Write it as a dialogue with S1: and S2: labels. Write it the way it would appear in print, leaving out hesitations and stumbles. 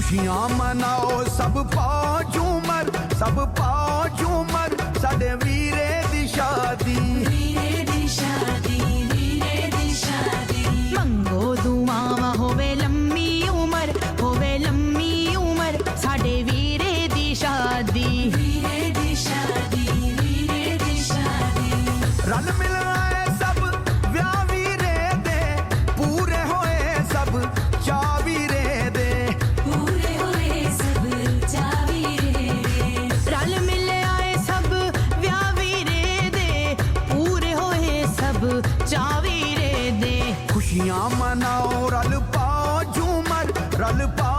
S1: खुशियां मनाओ सब पाओ झूमर, सब पाओ झूमर, साडे वीरे दी शादी,
S2: वीरे दी शादी, वीरे दी शादी।
S3: मंगो दुआवां होवे लम्मी उमर, होवे लम्मी उमर, साडे वीरे दी शादी,
S2: वीरे दी शादी, वीरे दी शादी।
S1: रल मिल आए सब व्याह वीरे दे, पूरे होए सब चा वीरे दे,
S2: पूरे होए सब चा वीरे दे।
S3: रल मिल आए सब व्याह वीरे दे, पूरे होए सब चा वीरे दे।
S1: खुशियां मनाओ रल पाओ झूमर, रल पाओ